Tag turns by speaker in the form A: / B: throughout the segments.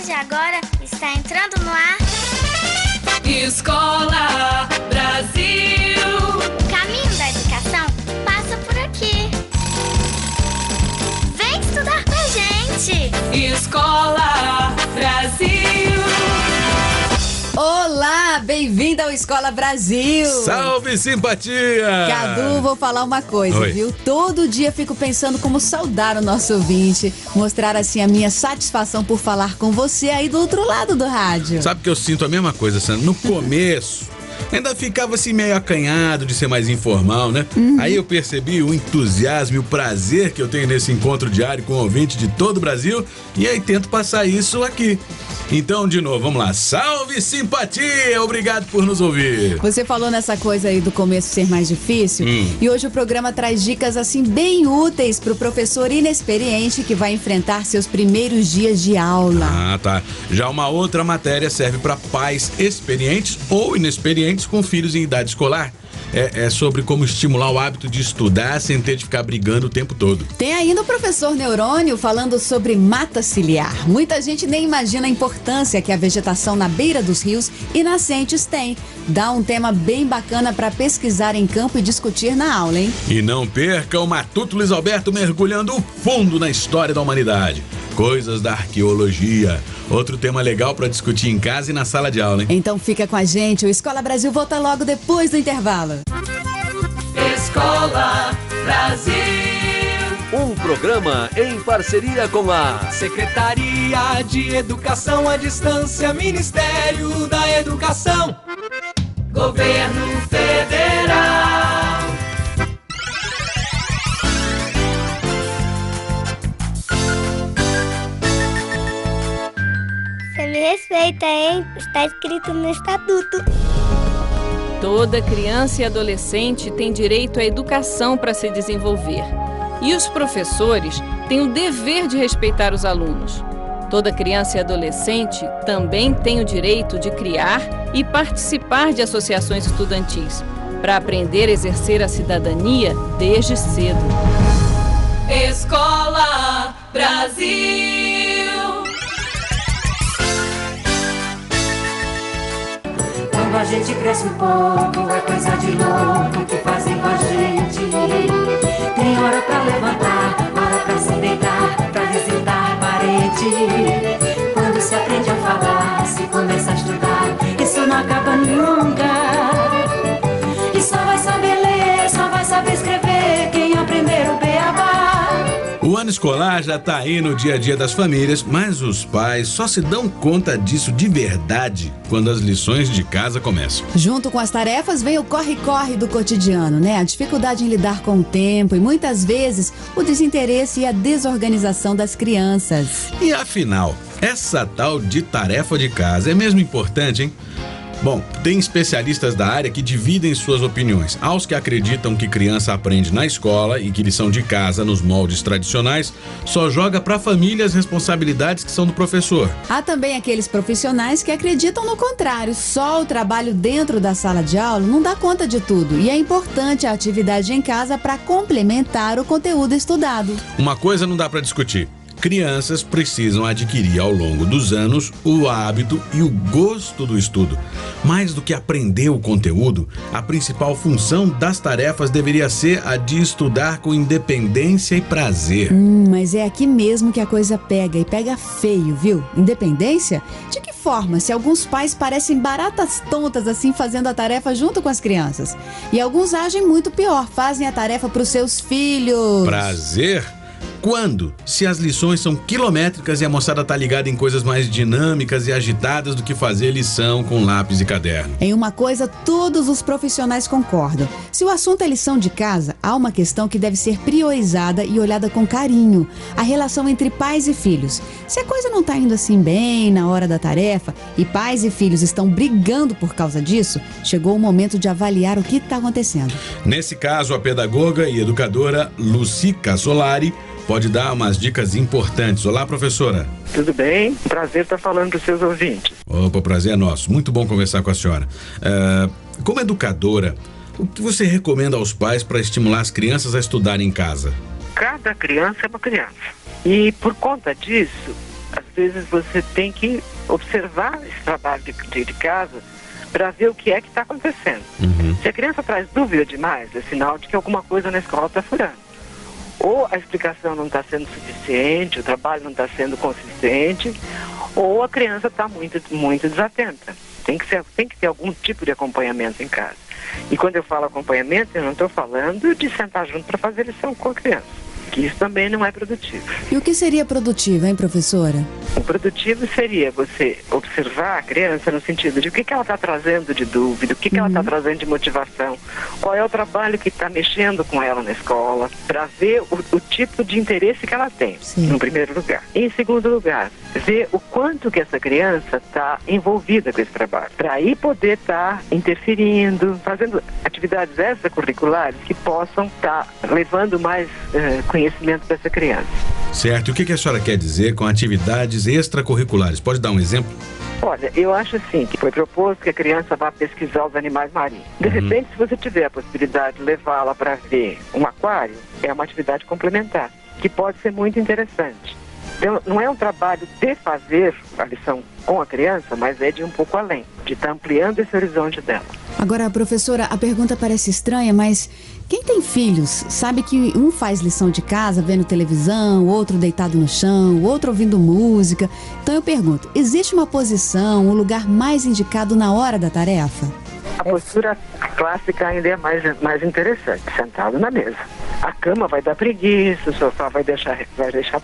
A: partir de agora está entrando no ar
B: Escola Brasil.
A: O caminho da educação passa por aqui. Vem estudar com a gente.
B: Escola Brasil.
C: Olá, bem-vinda ao Escola Brasil.
D: Salve, simpatia!
C: Cadu, vou falar uma coisa,
D: Oi.
C: viu? Todo dia fico pensando como saudar o nosso ouvinte, mostrar assim a minha satisfação por falar com você aí do outro lado do rádio.
D: Sabe que eu sinto a mesma coisa, Sandra? No começo, ainda ficava assim meio acanhado de ser mais informal, né? Aí eu percebi o entusiasmo e o prazer que eu tenho nesse encontro diário com o ouvinte de todo o Brasil e aí tento passar isso aqui. Então, de novo, vamos lá. Salve, simpatia! Obrigado por nos ouvir.
C: Você falou nessa coisa aí do começo ser mais difícil e hoje o programa traz dicas assim bem úteis pro professor inexperiente que vai enfrentar seus primeiros dias de aula.
D: Ah, tá. Já uma outra matéria serve para pais experientes ou inexperientes com filhos em idade escolar. É sobre como estimular o hábito de estudar sem ter de ficar brigando o tempo todo.
C: Tem ainda o professor Neurônio falando sobre mata ciliar. Muita gente nem imagina a importância que a vegetação na beira dos rios e nascentes tem. Dá um tema bem bacana para pesquisar em campo e discutir na aula, hein?
D: E não perca o Matuto Luiz Alberto mergulhando fundo na história da humanidade. Coisas da arqueologia. Outro tema legal para discutir em casa e na sala de aula, hein?
C: Então fica com a gente, o Escola Brasil volta logo depois do intervalo.
B: Escola Brasil.
E: Um programa em parceria com a
B: Secretaria de Educação à Distância, Ministério da Educação, Governo Federal.
A: Você me respeita, hein? Está escrito no estatuto.
F: Toda criança e adolescente tem direito à educação para se desenvolver. E os professores têm o dever de respeitar os alunos. Toda criança e adolescente também tem o direito de criar e participar de associações estudantis, para aprender a exercer a cidadania desde cedo.
B: Escola Brasil.
G: Quando a gente cresce um pouco, é coisa de louco que fazem com a gente. Tem hora pra levantar, hora pra se deitar, pra visitar parente. Quando se aprende a falar, se começa a estudar, isso não acaba nunca. E só vai saber ler, só vai saber escrever quem aprender o beabá.
D: O ano escolar já tá aí no dia a dia das famílias, mas os pais só se dão conta disso de verdade quando as lições de casa começam.
C: Junto com as tarefas vem o corre-corre do cotidiano, né? A dificuldade em lidar com o tempo e muitas vezes o desinteresse e a desorganização das crianças.
D: E afinal, essa tal de tarefa de casa é mesmo importante, hein? Bom, tem especialistas da área que dividem suas opiniões. Há os que acreditam que criança aprende na escola e que lição de casa, nos moldes tradicionais, só joga para a família as responsabilidades que são do professor.
C: Há também aqueles profissionais que acreditam no contrário. Só o trabalho dentro da sala de aula não dá conta de tudo. E é importante a atividade em casa para complementar o conteúdo estudado.
D: Uma coisa não dá para discutir. Crianças precisam adquirir ao longo dos anos o hábito e o gosto do estudo. Mais do que aprender o conteúdo, a principal função das tarefas deveria ser a de estudar com independência e prazer.
C: Mas é aqui mesmo que a coisa pega e pega feio, viu? Independência? De que forma? Se alguns pais parecem baratas tontas assim fazendo a tarefa junto com as crianças. E alguns agem muito pior, fazem a tarefa para os seus filhos.
D: Prazer? Quando? Se as lições são quilométricas e a moçada tá ligada em coisas mais dinâmicas e agitadas do que fazer lição com lápis e caderno.
C: Em uma coisa, todos os profissionais concordam. Se o assunto é lição de casa, há uma questão que deve ser priorizada e olhada com carinho: a relação entre pais e filhos. Se a coisa não tá indo assim bem na hora da tarefa e pais e filhos estão brigando por causa disso, chegou o momento de avaliar o que está acontecendo.
D: Nesse caso, a pedagoga e educadora Lucy Casolari pode dar umas dicas importantes. Olá, professora.
H: Tudo bem? Prazer estar falando para os seus ouvintes.
D: Opa, prazer é nosso. Muito bom conversar com a senhora. Como educadora, o que você recomenda aos pais para estimular as crianças a estudarem em casa?
H: Cada criança é uma criança. E por conta disso, as vezes você tem que observar esse trabalho de casa para ver o que é que está acontecendo. Se a criança traz dúvida demais, é sinal de que alguma coisa na escola está furando. Ou a explicação não está sendo suficiente, o trabalho não está sendo consistente, ou a criança está muito, muito desatenta. Tem que ter algum tipo de acompanhamento em casa. E quando eu falo acompanhamento, eu não estou falando de sentar junto para fazer lição com a criança, que isso também não é produtivo.
C: E o que seria produtivo, hein, professora?
H: O produtivo seria você observar a criança no sentido de o que ela está trazendo de dúvida, o que ela está trazendo de motivação, qual é o trabalho que está mexendo com ela na escola, para ver o tipo de interesse que ela tem, no primeiro lugar. Em segundo lugar, ver o quanto que essa criança está envolvida com esse trabalho, para aí poder estar interferindo, fazendo atividades extracurriculares que possam estar levando mais conhecimento dessa criança.
D: Certo. E o que a senhora quer dizer com atividades extracurriculares? Pode dar um exemplo?
H: Olha, eu acho assim, que foi proposto que a criança vá pesquisar os animais marinhos. De repente, se você tiver a possibilidade de levá-la para ver um aquário, é uma atividade complementar, que pode ser muito interessante. Então, não é um trabalho de fazer a lição com a criança, mas é de um pouco além, de estar ampliando esse horizonte dela.
C: Agora, professora, a pergunta parece estranha, mas quem tem filhos sabe que um faz lição de casa vendo televisão, outro deitado no chão, outro ouvindo música. Então eu pergunto, existe uma posição, um lugar mais indicado na hora da tarefa?
H: A postura clássica ainda é mais interessante, sentado na mesa. A cama vai dar preguiça, o sofá vai deixar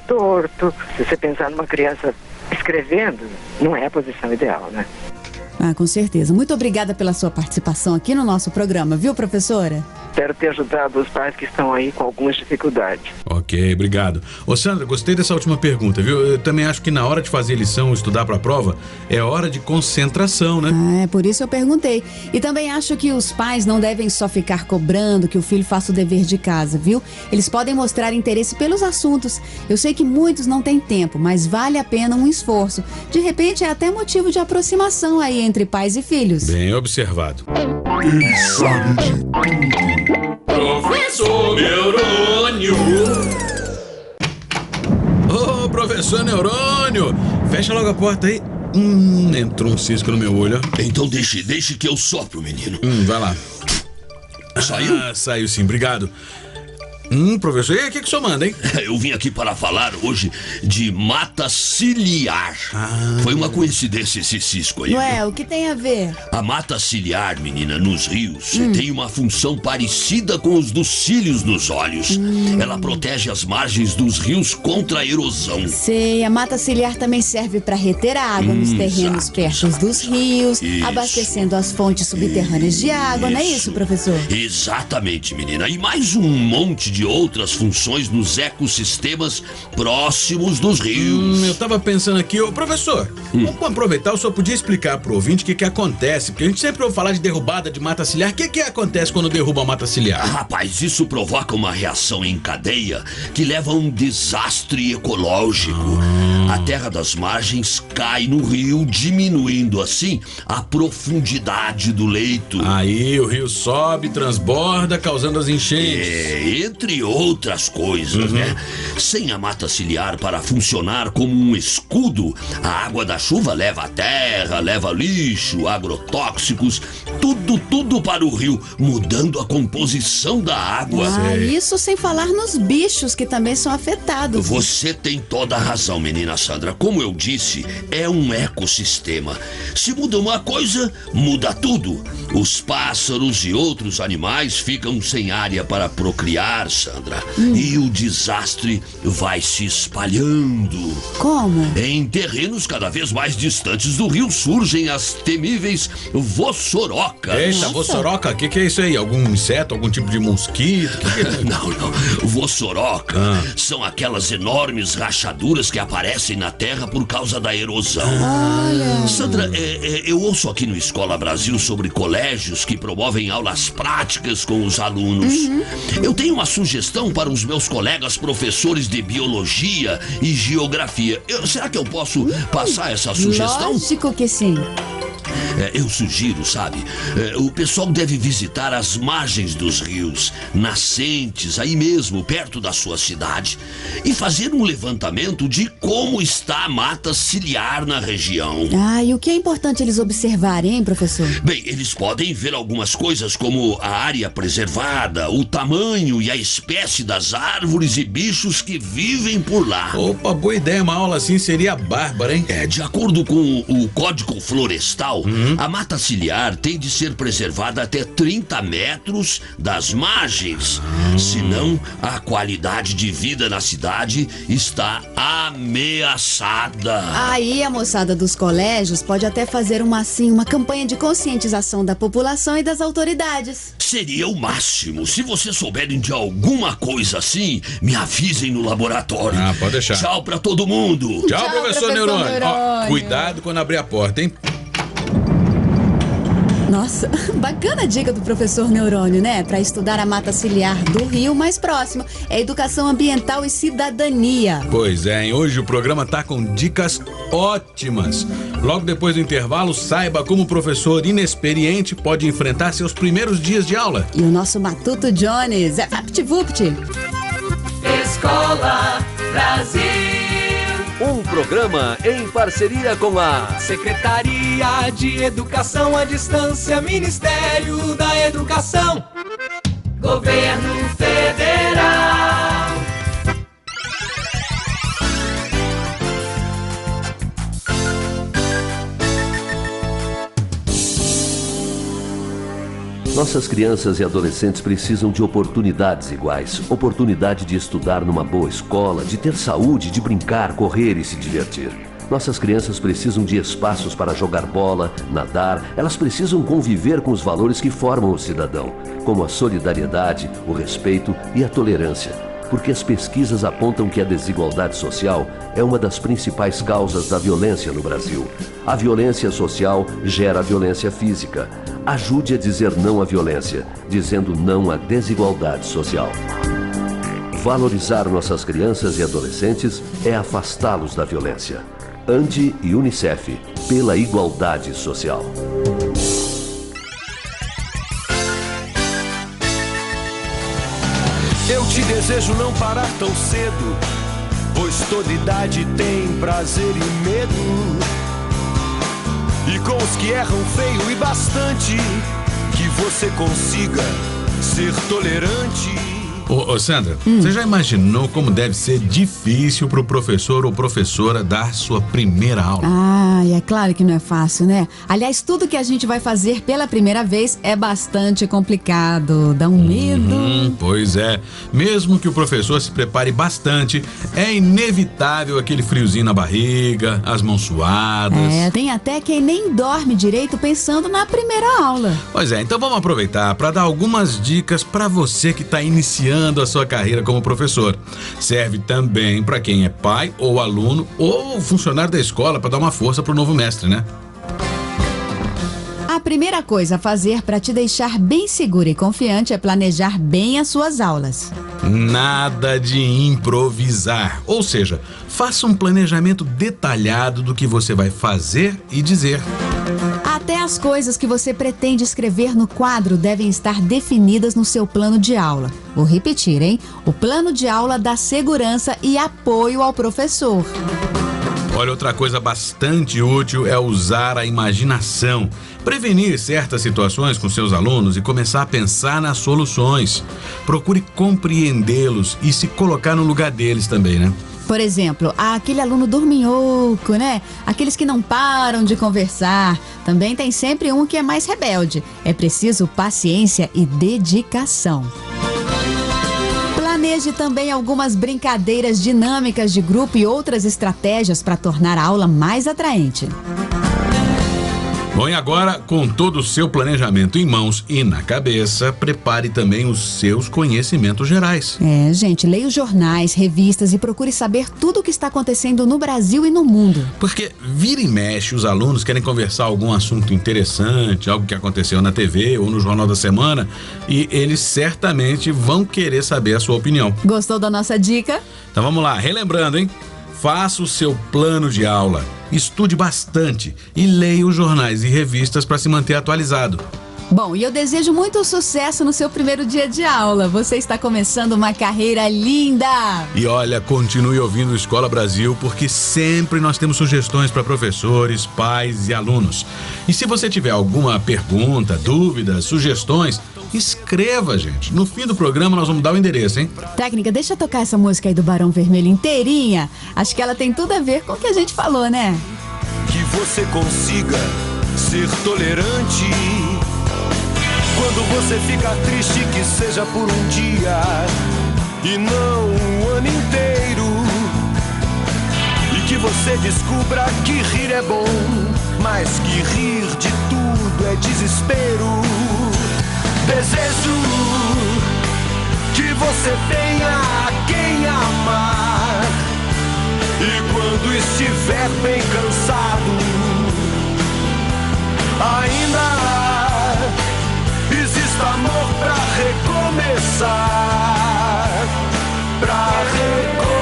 H: torto. Se você pensar numa criança escrevendo, não é a posição ideal, né?
C: Ah, com certeza. Muito obrigada pela sua participação aqui no nosso programa, viu, professora?
H: Espero ter ajudado os pais que estão aí com algumas dificuldades.
D: Ok, obrigado. Ô Sandra, gostei dessa última pergunta, viu? Eu também acho que na hora de fazer lição, estudar para a prova, é hora de concentração, né?
C: Ah, é por isso eu perguntei. E também acho que os pais não devem só ficar cobrando que o filho faça o dever de casa, viu? Eles podem mostrar interesse pelos assuntos. Eu sei que muitos não têm tempo, mas vale a pena um esforço. De repente é até motivo de aproximação aí entre pais e filhos.
D: Bem observado.
B: Ele sabe de tudo. Professor Neurônio.
D: Ô, professor Neurônio, fecha logo a porta aí. Entrou um cisco no meu olho.
I: Então deixe que eu sopro, menino.
D: Vai lá.
I: Saiu?
D: Saiu sim, obrigado. Professor, e aí, o que o senhor manda, hein?
I: Eu vim aqui para falar hoje de mata ciliar. Foi uma coincidência esse cisco aí.
C: Ué, o que tem a ver?
I: A mata ciliar, menina, nos rios, tem uma função parecida com os dos cílios nos olhos. Ela protege as margens dos rios contra a erosão.
C: Sei, a mata ciliar também serve para reter a água nos terrenos perto dos rios, abastecendo as fontes subterrâneas de água, não é isso, professor?
I: Exatamente, menina. E mais um monte de outras funções nos ecossistemas próximos dos rios.
D: Eu tava pensando aqui, professor, vamos aproveitar, o senhor podia explicar pro ouvinte o que acontece, porque a gente sempre ouve falar de derrubada de mata ciliar. O que acontece quando derruba a mata ciliar?
I: Rapaz, isso provoca uma reação em cadeia que leva a um desastre ecológico. A terra das margens cai no rio, diminuindo assim a profundidade do leito.
D: Aí o rio sobe, transborda, causando as enchentes.
I: Entre outras coisas, né? Sem a mata ciliar para funcionar como um escudo, a água da chuva leva a terra, leva lixo, agrotóxicos, tudo para o rio, mudando a composição da água.
C: Isso sem falar nos bichos que também são afetados.
I: Você tem toda a razão, menina Sandra. Como eu disse, é um ecossistema. Se muda uma coisa, muda tudo. Os pássaros e outros animais ficam sem área para procriar, Sandra. E o desastre vai se espalhando.
C: Como?
I: Em terrenos cada vez mais distantes do rio surgem as temíveis vossorocas.
D: Eita, vossoroca, o que é isso aí? Algum inseto, algum tipo de mosquito? Que é?
I: Não. Vossoroca são aquelas enormes rachaduras que aparecem na terra por causa da erosão. Sandra, eu ouço aqui no Escola Brasil sobre colégios que promovem aulas práticas com os alunos. Eu tenho uma sugestão para os meus colegas professores de biologia e geografia. Será que eu posso passar essa sugestão?
C: Lógico que sim.
I: Eu sugiro, sabe? O pessoal deve visitar as margens dos rios, nascentes, aí mesmo, perto da sua cidade, e fazer um levantamento de como está a mata ciliar na região.
C: Ah, e o que é importante eles observarem, hein, professor?
I: Bem, eles podem ver algumas coisas como a área preservada, o tamanho e a espécie das árvores e bichos que vivem por lá.
D: Opa, boa ideia, uma aula assim seria bárbara, hein?
I: De acordo com o Código Florestal, a mata ciliar tem de ser preservada até 30 metros das margens. Senão, a qualidade de vida na cidade está ameaçada.
C: Aí a moçada dos colégios pode até fazer uma campanha de conscientização da população e das autoridades.
I: Seria o máximo. Se vocês souberem de alguma coisa assim, me avisem no laboratório.
D: Ah, pode deixar.
I: Tchau pra todo mundo.
D: Tchau, professor Neurônio. Ó, cuidado quando abrir a porta, hein?
C: Nossa, bacana a dica do professor Neurônio, né? Para estudar a mata ciliar do rio mais próximo. É educação ambiental e cidadania.
D: Pois é, hein? Hoje o programa tá com dicas ótimas. Logo depois do intervalo, saiba como o professor inexperiente pode enfrentar seus primeiros dias de aula.
C: E o nosso Matuto Jones é VaptVupt.
G: Escola Brasil.
E: Um programa em parceria com a
J: Secretaria de Educação à Distância, Ministério da Educação,
G: Governo Federal.
E: Nossas crianças e adolescentes precisam de oportunidades iguais. Oportunidade de estudar numa boa escola, de ter saúde, de brincar, correr e se divertir. Nossas crianças precisam de espaços para jogar bola, nadar. Elas precisam conviver com os valores que formam o cidadão, como a solidariedade, o respeito e a tolerância. Porque as pesquisas apontam que a desigualdade social é uma das principais causas da violência no Brasil. A violência social gera violência física. Ajude a dizer não à violência, dizendo não à desigualdade social. Valorizar nossas crianças e adolescentes é afastá-los da violência. ANDI e UNICEF, pela igualdade social.
J: eu te desejo não parar tão cedo, pois toda idade tem prazer e medo. E com os que erram feio e bastante, que você consiga ser tolerante.
D: Ô Sandra, você já imaginou como deve ser difícil pro professor ou professora dar sua primeira aula?
C: Ah, e é claro que não é fácil, né? Aliás, tudo que a gente vai fazer pela primeira vez é bastante complicado, dá um medo.
D: Pois é, mesmo que o professor se prepare bastante, é inevitável aquele friozinho na barriga, as mãos suadas.
C: É, tem até quem nem dorme direito pensando na primeira aula.
D: Pois é, então vamos aproveitar para dar algumas dicas para você que está iniciando a sua carreira como professor. Serve também para quem é pai ou aluno ou funcionário da escola para dar uma força pro novo mestre, né?
C: A primeira coisa a fazer para te deixar bem seguro e confiante é planejar bem as suas aulas.
D: Nada de improvisar, ou seja, faça um planejamento detalhado do que você vai fazer e dizer.
C: Até as coisas que você pretende escrever no quadro devem estar definidas no seu plano de aula. Vou repetir, hein? O plano de aula dá segurança e apoio ao professor.
D: Olha, outra coisa bastante útil é usar a imaginação. Prevenir certas situações com seus alunos e começar a pensar nas soluções. Procure compreendê-los e se colocar no lugar deles também, né?
C: Por exemplo, aquele aluno dorminhoco, né? Aqueles que não param de conversar. Também tem sempre um que é mais rebelde. É preciso paciência e dedicação. Planeje também algumas brincadeiras dinâmicas de grupo e outras estratégias para tornar a aula mais atraente.
D: Bom, e agora, com todo o seu planejamento em mãos e na cabeça, prepare também os seus conhecimentos gerais.
C: É, gente, leia os jornais, revistas e procure saber tudo o que está acontecendo no Brasil e no mundo.
D: Porque vira e mexe, os alunos querem conversar algum assunto interessante, algo que aconteceu na TV ou no Jornal da Semana, e eles certamente vão querer saber a sua opinião.
C: Gostou da nossa dica?
D: Então vamos lá, relembrando, hein? Faça o seu plano de aula. estude bastante e leia os jornais e revistas para se manter atualizado.
C: Bom, e eu desejo muito sucesso no seu primeiro dia de aula. Você está começando uma carreira linda.
D: E olha, continue ouvindo Escola Brasil, porque sempre nós temos sugestões para professores, pais e alunos. E se você tiver alguma pergunta, dúvida, sugestões, escreva, gente. No fim do programa nós vamos dar o endereço, hein?
C: Técnica, deixa eu tocar essa música aí do Barão Vermelho inteirinha. Acho que ela tem tudo a ver com o que a gente falou, né?
J: Que você consiga ser tolerante. Quando você fica triste, que seja por um dia e não um ano inteiro. E que você descubra que rir é bom, mas que rir de tudo é desespero. Desejo que você tenha quem amar. E quando estiver bem cansado, ainda existe amor pra recomeçar, pra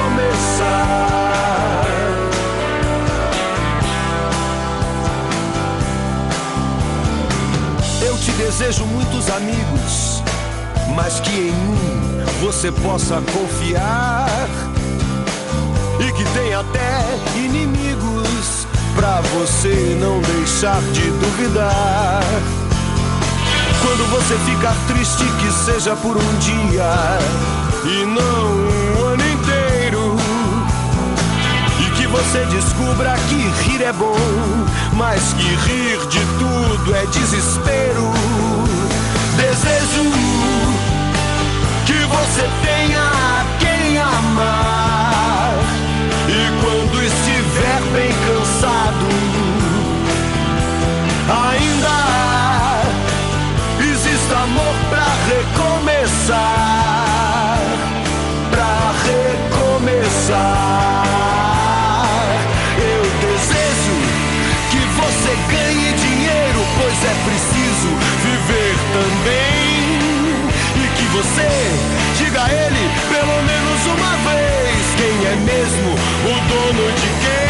J: recomeçar. Eu te desejo muitos amigos, mas que em mim você possa confiar, e que tenha até inimigos pra você não deixar de duvidar. Quando você ficar triste, que seja por um dia e não um ano inteiro. E que você descubra que rir é bom, mas que rir de tudo é desespero. Desejo que você tenha quem amar. E quando estiver bem cansado, ainda amor pra recomeçar, pra recomeçar. Eu desejo que você ganhe dinheiro, pois é preciso viver também. E que você diga a ele pelo menos uma vez quem é mesmo o dono de quem.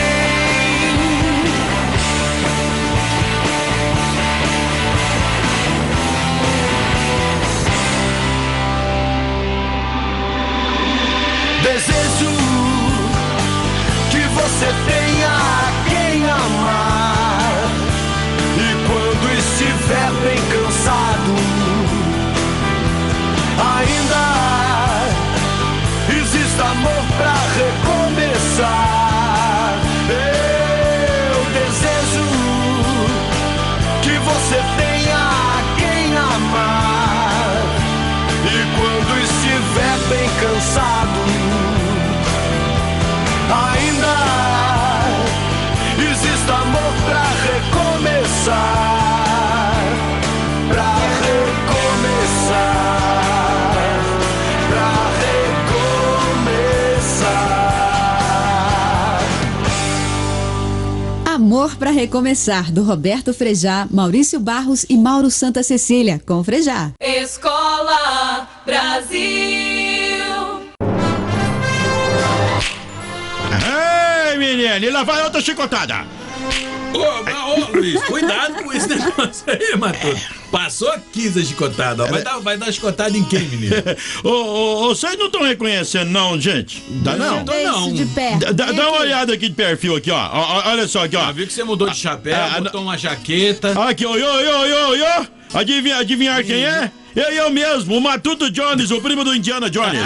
J: Desejo que você tenha quem amar. E quando estiver bem cansado, ainda existe amor pra recomeçar. Eu desejo que você tenha quem amar. E quando estiver bem cansado, ainda existe amor pra recomeçar, pra recomeçar, pra recomeçar.
C: Amor pra recomeçar, do Roberto Frejá, Maurício Barros e Mauro Santa Cecília, com Frejá.
F: Escola Brasil.
K: Menino, e lá vai outra chicotada.
D: Ô, Luiz, cuidado com esse negócio aí, Matuto. Passou 15 chicotada, vai dar chicotada em quem, menino?
K: Vocês não estão reconhecendo não, gente?
D: Não.
C: De perto.
K: Dá uma olhada aqui de perfil aqui, ó. Olha só aqui, ó.
D: Eu vi que você mudou de chapéu, botou uma jaqueta.
K: Aqui, ó. Adivinhar quem é? Eu mesmo, o Matuto Jones, o primo do Indiana Jones.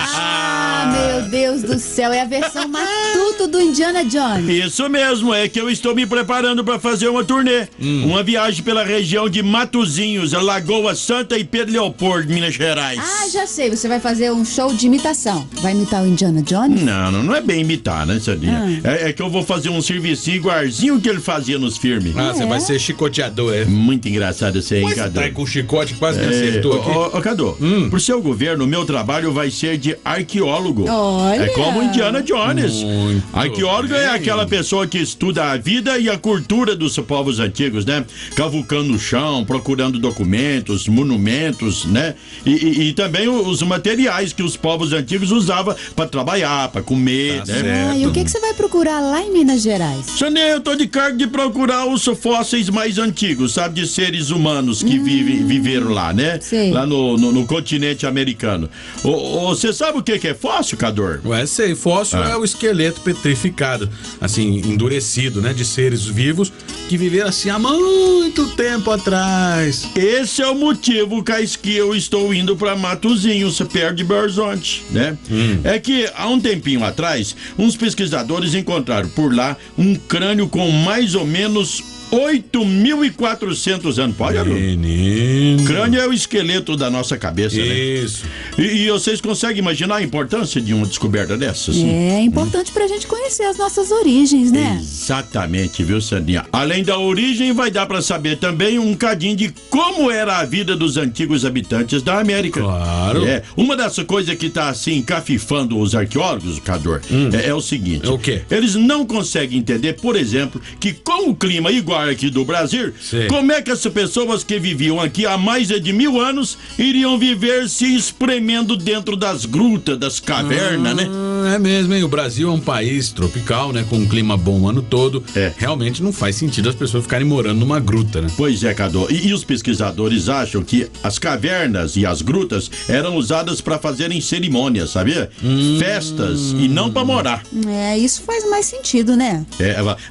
C: Meu Deus do céu, é a versão Matuto do Indiana Jones.
K: Isso mesmo, é que eu estou me preparando para fazer uma turnê. Uma viagem pela região de Matozinhos, Lagoa Santa e Pedro Leopoldo, Minas Gerais.
C: Já sei, você vai fazer um show de imitação. Vai imitar o Indiana Jones?
K: Não é bem imitar, né, Sandinha? É que eu vou fazer um servicinho igualzinho que ele fazia nos filmes.
D: Você vai ser chicoteador, é?
K: Muito engraçado isso aí, Cadu.
D: Tá aí com o chicote, quase me acertou aqui.
K: Cadu, pro seu governo, o meu trabalho vai ser de arqueólogo.
C: Olha.
K: É como Indiana Jones.
D: Muito
K: Arqueólogo é aquela pessoa que estuda a vida e a cultura dos povos antigos, né? Cavucando o chão, procurando documentos, monumentos, né? E também os materiais que os povos antigos usavam para trabalhar, para comer, né?
C: E o que você vai procurar lá em Minas Gerais?
K: Xané, eu tô de cargo de procurar os fósseis mais antigos, sabe? De seres humanos que viveram lá, né?
C: Sei.
K: Lá no continente americano. Você sabe o que é fóssil, Cador?
D: Ué, sei, fóssil é o esqueleto petrificado, assim, endurecido, né? De seres vivos que viveram assim há muito tempo atrás.
K: Esse é o motivo, Cais, que eu estou indo pra Matozinhos, perto de Belo Horizonte, né? É que há um tempinho atrás, uns pesquisadores encontraram por lá um crânio com mais ou menos 8.400 anos. Pode,
D: Menino.
K: Crânio é o esqueleto da nossa cabeça, né?
D: Isso.
K: E vocês conseguem imaginar a importância de uma descoberta dessas?
C: É importante pra gente conhecer as nossas origens, né?
K: Exatamente, viu, Sandinha? Além da origem, vai dar pra saber também um cadinho de como era a vida dos antigos habitantes da América.
D: Claro.
K: Uma dessas coisas que tá assim encafifando os arqueólogos, Cador, é o seguinte.
D: É o quê?
K: Eles não conseguem entender, por exemplo, que com o clima igual aqui do Brasil,
D: Sim.
K: como é que as pessoas que viviam aqui há mais de 1000 anos iriam viver se espremendo dentro das grutas, das cavernas, né?
D: É mesmo, hein? O Brasil é um país tropical, né? Com um clima bom o ano todo. Realmente não faz sentido as pessoas ficarem morando numa gruta, né?
K: Pois é, Cadu. E os pesquisadores acham que as cavernas e as grutas eram usadas para fazerem cerimônias, sabia? Festas e não para morar.
C: Isso faz mais sentido, né?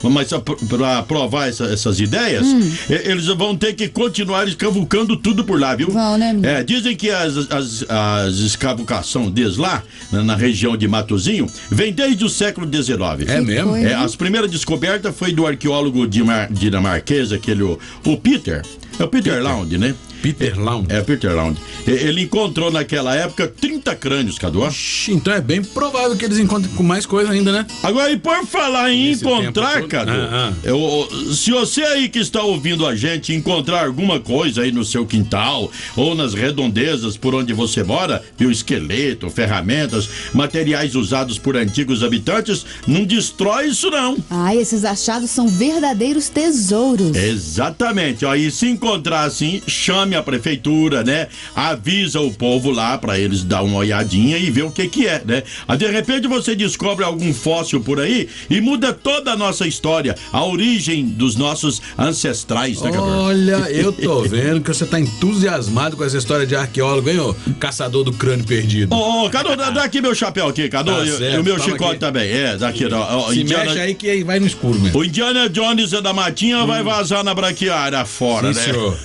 K: Mas para provar essas ideias, eles vão ter que continuar escavucando tudo por lá, viu?
C: Vão, né, menino?
K: Dizem que as escavucações deles lá, na região de Matozinho, vem desde o século XIX.
D: É mesmo?
K: As primeiras descobertas foi do arqueólogo dinamarquês, aquele, o Peter. É o Peter Lound, né?
D: Peter Lound.
K: É, Peter Lound. Ele encontrou naquela época 30 crânios, Cadu.
D: Então é bem provável que eles encontrem com mais coisa ainda, né?
K: Agora, e por falar em
D: Nesse
K: encontrar,
D: tempo todo-
K: Cadu, se você aí que está ouvindo a gente encontrar alguma coisa aí no seu quintal ou nas redondezas por onde você mora, viu, esqueleto, ferramentas, materiais usados por antigos habitantes, não destrói isso não.
C: Esses achados são verdadeiros tesouros.
K: Exatamente, ó, e se encontrar assim, chame a prefeitura, né? Avisa o povo lá pra eles dar uma olhadinha e ver o que é, né? De repente você descobre algum fóssil por aí e muda toda a nossa história, a origem dos nossos ancestrais, né, Gabriel?
D: Olha, eu tô vendo que você tá entusiasmado com essa história de arqueólogo, hein, ô? Caçador do crânio perdido.
K: Cadu, dá aqui meu chapéu aqui, Cadu,
D: Tá
K: e
D: certo,
K: o meu
D: toma
K: chicote
D: aqui.
K: também, daqui, ó.
D: Se mexe aí que aí vai no escuro mesmo.
K: O Indiana Jones é da matinha, vai vazar na braquiária fora,
D: Sim,
K: né?
D: senhor.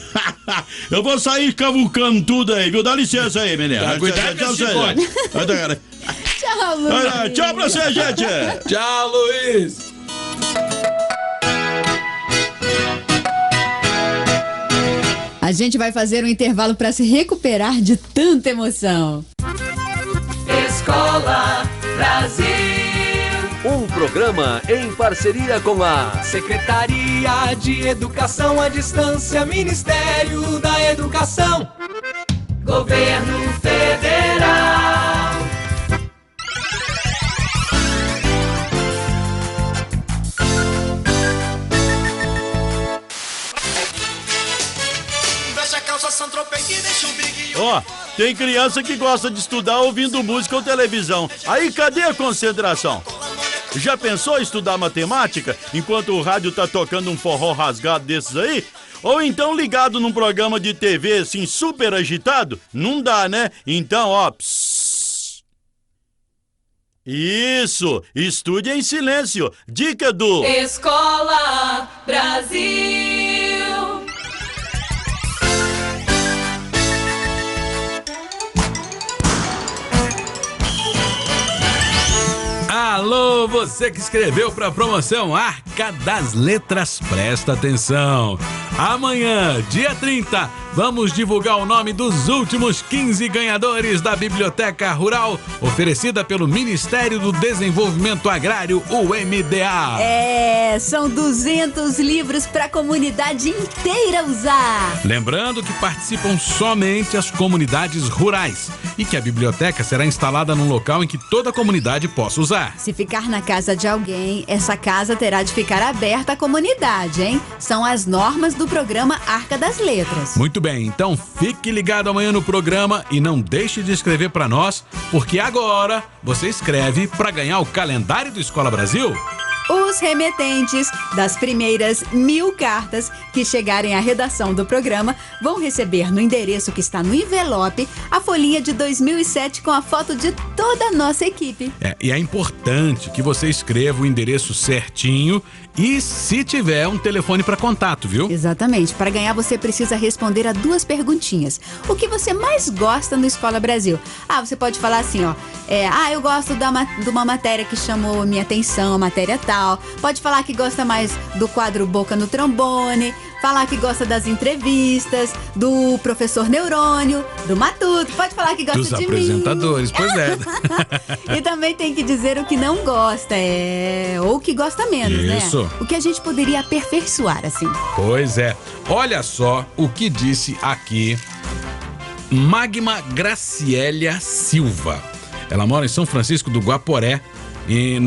K: Eu vou sair cavucando tudo aí, viu? Dá licença aí, menino.
D: Tá, cuidado com esse chicote.
C: Tchau, Luiz.
K: Tchau pra você, gente.
D: Tchau, Luiz.
C: A gente vai fazer um intervalo para se recuperar de tanta emoção.
G: Escola Brasil.
E: Um programa em parceria com a
G: Secretaria de Educação à Distância, Ministério da Educação, Governo Federal.
J: Fecha a calça, Santropei e deixa o Big.
K: Ó, tem criança que gosta de estudar ouvindo música ou televisão. Aí cadê a concentração? Já pensou em estudar matemática enquanto o rádio tá tocando um forró rasgado desses aí? Ou então ligado num programa de TV assim super agitado? Não dá, né? Então, ó, psss. Isso, estude em silêncio. Dica do
G: Escola Brasil.
D: Alô, você que escreveu pra promoção Arca das Letras. Presta atenção. Amanhã, dia 30, vamos divulgar o nome dos últimos 15 ganhadores da Biblioteca Rural, oferecida pelo Ministério do Desenvolvimento Agrário, o MDA.
C: São 200 livros para a comunidade inteira usar.
D: Lembrando que participam somente as comunidades rurais e que a biblioteca será instalada num local em que toda a comunidade possa usar.
C: Se ficar na casa de alguém, essa casa terá de ficar aberta à comunidade, hein? São as normas do programa Arca das Letras.
D: Muito bem, então fique ligado amanhã no programa e não deixe de escrever para nós, porque agora você escreve para ganhar o calendário do Escola Brasil.
C: Os remetentes das primeiras 1000 cartas que chegarem à redação do programa vão receber no endereço que está no envelope a folhinha de 2007 com a foto de toda a nossa equipe.
D: E é importante que você escreva o endereço certinho e se tiver um telefone para contato, viu?
C: Exatamente. Para ganhar você precisa responder a 2 perguntinhas. O que você mais gosta no Escola Brasil? Você pode falar assim, ó. Eu gosto de uma matéria que chamou minha atenção, a matéria tal. Pode falar que gosta mais do quadro Boca no Trombone. Falar que gosta das entrevistas, do professor Neurônio, do Matuto. Pode falar que gosta
D: dos
C: de mim.
D: Dos apresentadores, pois é.
C: E também tem que dizer o que não gosta, ou o que gosta menos,
D: Isso.
C: né? O que a gente poderia aperfeiçoar, assim.
D: Pois é. Olha só o que disse aqui Magma Gracielia Silva. Ela mora em São Francisco do Guaporé e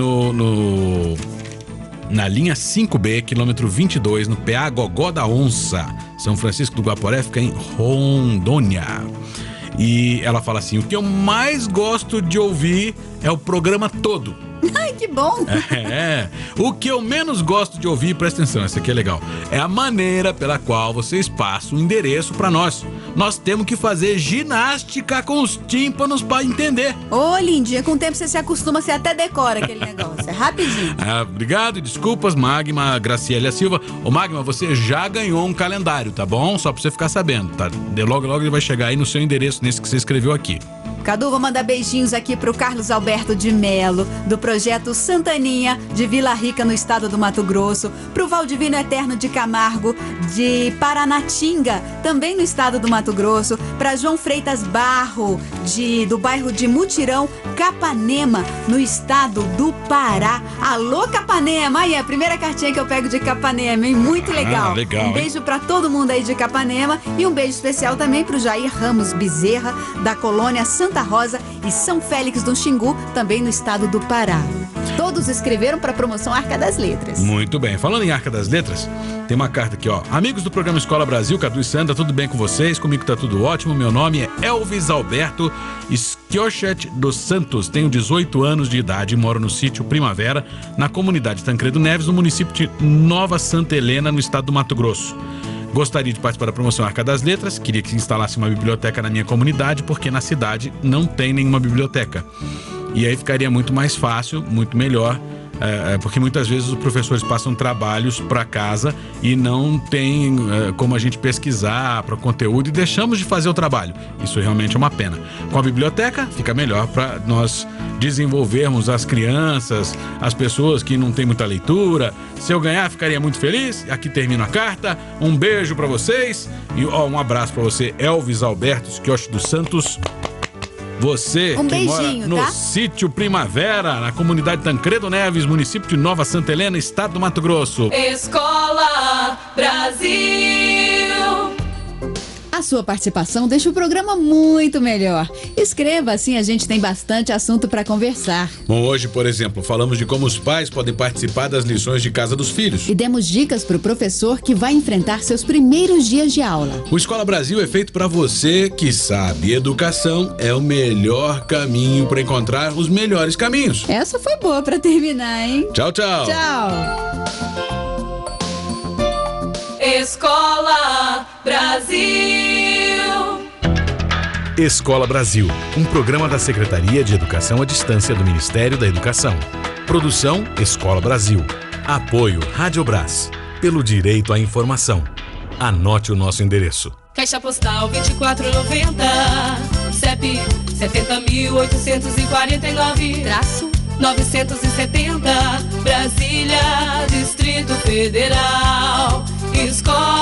D: na linha 5B, quilômetro 22, no PA Gogó da Onça. São Francisco do Guaporé fica em Rondônia. E ela fala assim: o que eu mais gosto de ouvir é o programa todo.
C: Ai, que bom!
D: O que eu menos gosto de ouvir, presta atenção, essa aqui é legal, é a maneira pela qual vocês passam o endereço pra nós. Nós temos que fazer ginástica com os tímpanos pra entender.
C: Ô, lindinha, com o tempo você se acostuma, você até decora aquele negócio, é rapidinho.
D: Obrigado e desculpas, Magma Gracielia Silva. Ô, Magma, você já ganhou um calendário, tá bom? Só pra você ficar sabendo, tá? Logo, logo ele vai chegar aí no seu endereço, nesse que você escreveu aqui.
C: Cadu, vou mandar beijinhos aqui pro Carlos Alberto de Melo, do projeto Santaninha, de Vila Rica, no estado do Mato Grosso, pro Valdivino Eterno de Camargo, de Paranatinga, também no estado do Mato Grosso, pra João Freitas Barro, do bairro de Mutirão, Capanema, no estado do Pará. Alô, Capanema! Aí, a primeira cartinha que eu pego de Capanema, hein? Muito legal.
D: Legal,
C: um beijo pra todo mundo aí de Capanema e um beijo especial também pro Jair Ramos Bezerra, da colônia Santa Rosa e São Félix do Xingu, também no estado do Pará. Todos escreveram para a promoção Arca das Letras.
D: Muito bem. Falando em Arca das Letras, tem uma carta aqui, ó. Amigos do programa Escola Brasil, Cadu e Sandra, tudo bem com vocês? Comigo tá tudo ótimo. Meu nome é Elvis Alberto Schiochete dos Santos. Tenho 18 anos de idade e moro no sítio Primavera, na comunidade Tancredo Neves, no município de Nova Santa Helena, no estado do Mato Grosso. Gostaria de participar da promoção Arca das Letras, queria que se instalasse uma biblioteca na minha comunidade, porque na cidade não tem nenhuma biblioteca. E aí ficaria muito mais fácil, muito melhor, porque muitas vezes os professores passam trabalhos para casa e não tem como a gente pesquisar para o conteúdo e deixamos de fazer o trabalho. Isso realmente é uma pena. Com a biblioteca fica melhor para nós desenvolvermos as crianças, as pessoas que não têm muita leitura. Se eu ganhar, ficaria muito feliz. Aqui termina a carta. Um beijo para vocês e um abraço para você, Elvis Alberto Schiochete dos Santos. Você que mora no sítio Primavera, na comunidade Tancredo Neves, município de Nova Santa Helena, estado do Mato Grosso.
F: Escola Brasil.
C: A sua participação deixa o programa muito melhor. Escreva, assim a gente tem bastante assunto para conversar.
D: Bom, hoje, por exemplo, falamos de como os pais podem participar das lições de casa dos filhos.
C: E demos dicas para o professor que vai enfrentar seus primeiros dias de aula.
D: O Escola Brasil é feito para você que sabe. Educação é o melhor caminho para encontrar os melhores caminhos.
C: Essa foi boa para terminar, hein?
D: Tchau, tchau.
C: Tchau.
F: Escola Brasil.
L: Escola Brasil, um programa da Secretaria de Educação à Distância do Ministério da Educação. Produção Escola Brasil. Apoio Rádio Brás. Pelo direito à informação. Anote o nosso endereço.
F: Caixa Postal 2490, CEP 70.849,
M: 970, Brasília, Distrito Federal. Escola